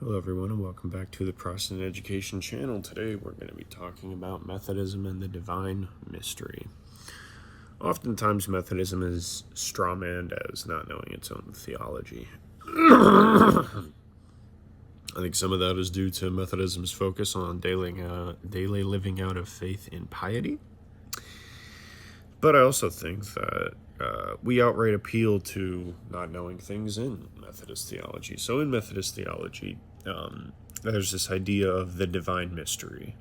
Hello everyone and welcome back to the Protestant Education channel. Today we're going to be talking about Methodism and the divine mystery. Oftentimes Methodism is strawmanned as not knowing its own theology. I think some of that is due to Methodism's focus on daily living out of faith in piety. But I also think that we outright appeal to not knowing things in Methodist theology. So in Methodist theology, there's this idea of the divine mystery.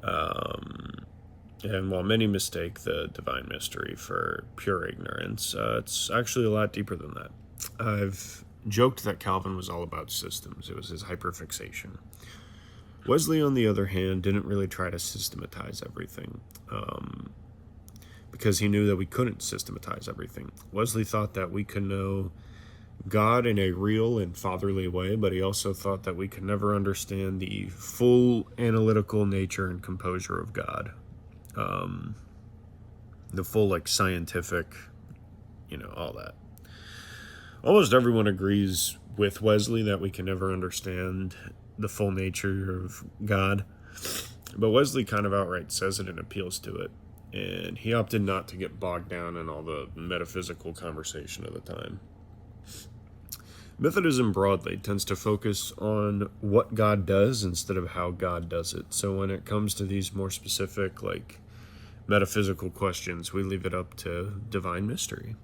And while many mistake the divine mystery for pure ignorance, it's actually a lot deeper than that. I've joked that Calvin was all about systems. It was his hyperfixation. Wesley, on the other hand, didn't really try to systematize everything, because he knew that we couldn't systematize everything. Wesley thought that we could know God in a real and fatherly way, but he also thought that we could never understand the full analytical nature and composure of God. The full, scientific, all that. Almost everyone agrees with Wesley that we can never understand the full nature of God, but Wesley kind of outright says it and appeals to it, and he opted not to get bogged down in all the metaphysical conversation of the time. Methodism broadly tends to focus on what God does instead of how God does it. So when it comes to these more specific, metaphysical questions, we leave it up to divine mystery.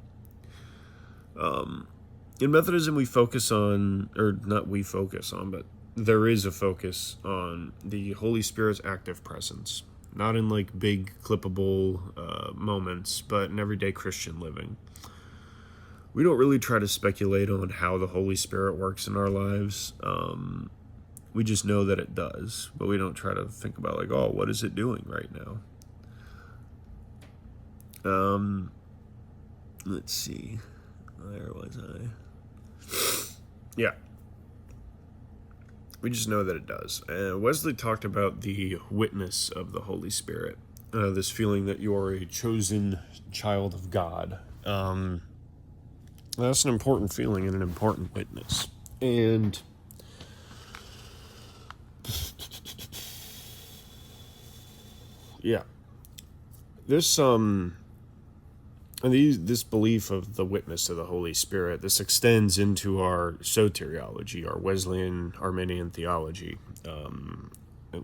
In Methodism, but there is a focus on the Holy Spirit's active presence. Not in big clippable moments, but in everyday Christian living. We don't really try to speculate on how the Holy Spirit works in our lives. We just know that it does, but we don't try to think about what is it doing right now? Let's see. Where was I? Yeah. We just know that it does. Wesley talked about the witness of the Holy Spirit, this feeling that you are a chosen child of God. That's an important feeling and an important witness. And yeah, this belief of the witness of the Holy Spirit, this extends into our soteriology, our Wesleyan Arminian theology,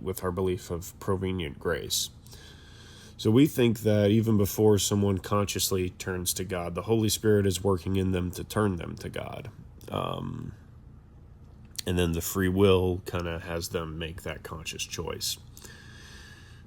with our belief of prevenient grace. So we think that even before someone consciously turns to God, the Holy Spirit is working in them to turn them to God. And then the free will kind of has them make that conscious choice.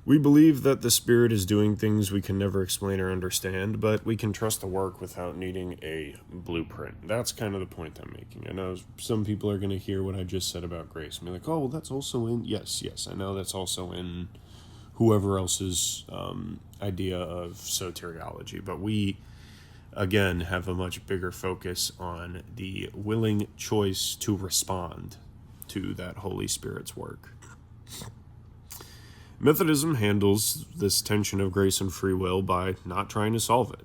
We believe that the Spirit is doing things we can never explain or understand, but we can trust the work without needing a blueprint. That's kind of the point I'm making. I know some people are going to hear what I just said about grace and be like, oh, well, that's also in... Yes, I know that's also in whoever else's idea of soteriology, but we, again, have a much bigger focus on the willing choice to respond to that Holy Spirit's work. Methodism handles this tension of grace and free will by not trying to solve it.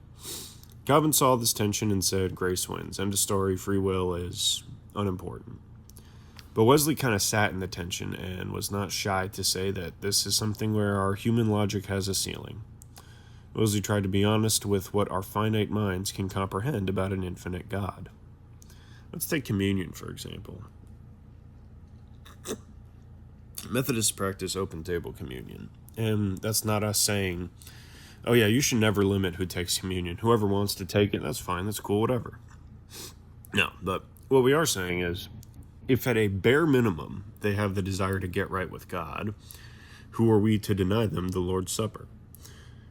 Calvin saw this tension and said, grace wins. End of story, free will is unimportant. But Wesley kind of sat in the tension and was not shy to say that this is something where our human logic has a ceiling. Wesley tried to be honest with what our finite minds can comprehend about an infinite God. Let's take communion, for example. Methodists practice open table communion, and that's not us saying, oh yeah, you should never limit who takes communion. Whoever wants to take it, that's fine, that's cool, whatever. No, but what we are saying is, if at a bare minimum they have the desire to get right with God, who are we to deny them the Lord's Supper?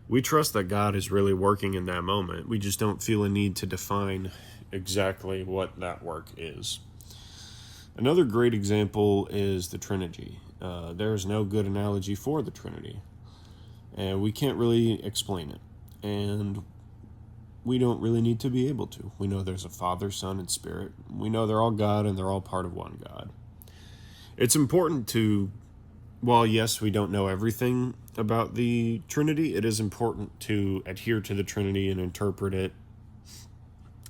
We trust that God is really working in that moment. We just don't feel a need to define exactly what that work is. Another great example is the Trinity. There is no good analogy for the Trinity, and we can't really explain it, and we don't really need to be able to. We know there's a Father, Son, and Spirit. We know they're all God and they're all part of one God. It's important to, while yes, we don't know everything about the Trinity, it is important to adhere to the Trinity and interpret it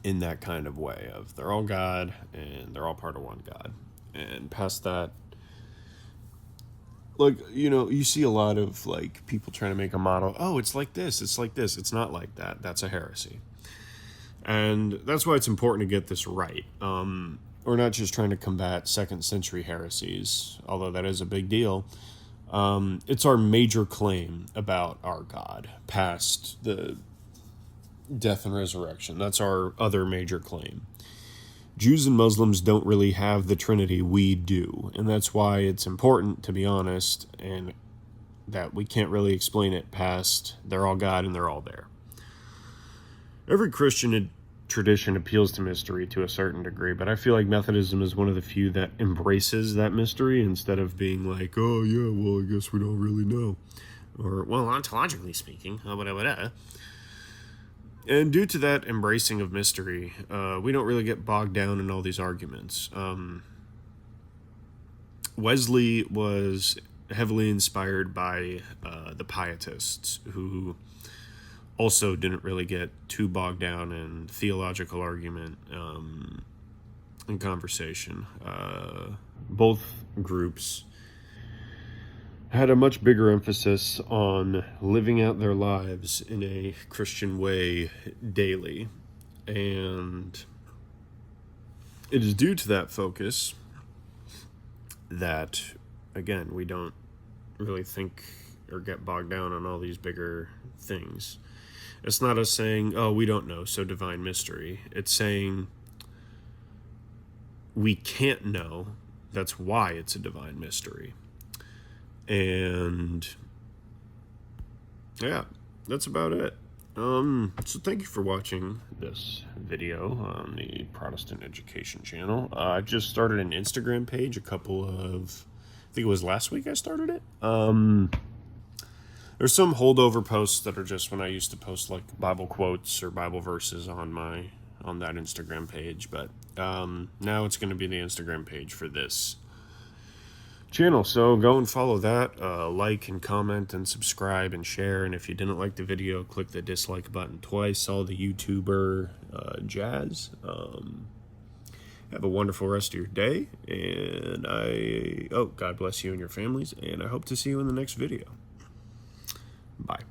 in that kind of way of they're all God and they're all part of one God. And past that, like, you see a lot of like people trying to make a model. Oh, it's like this. It's like this. It's not like that. That's a heresy. And that's why it's important to get this right. We're not just trying to combat second century heresies, although that is a big deal. It's our major claim about our God past the death and resurrection. That's our other major claim. Jews and Muslims don't really have the Trinity, we do. And that's why it's important, to be honest, and that we can't really explain it past they're all God and they're all there. Every Christian tradition appeals to mystery to a certain degree, but I feel like Methodism is one of the few that embraces that mystery instead of being like, oh yeah, well, I guess we don't really know. Or, well, ontologically speaking, And due to that embracing of mystery, we don't really get bogged down in all these arguments. Wesley was heavily inspired by the Pietists, who also didn't really get too bogged down in theological argument and conversation. Both groups had a much bigger emphasis on living out their lives in a Christian way daily. And it is due to that focus that, again, we don't really think or get bogged down on all these bigger things. It's not us saying, oh, we don't know, so divine mystery. It's saying we can't know, that's why it's a divine mystery. And yeah, that's about it. So thank you for watching this video on the Protestant Education Channel. I just started an Instagram page I think it was last week I started it. There's some holdover posts that are just when I used to post like Bible quotes or Bible verses on that Instagram page, but now it's going to be the Instagram page for this channel, so go and follow that. Like and comment and subscribe and share, and if you didn't like the video, click the dislike button twice. All the YouTuber jazz. Have a wonderful rest of your day, and God bless you and your families, and I hope to see you in the next video. Bye.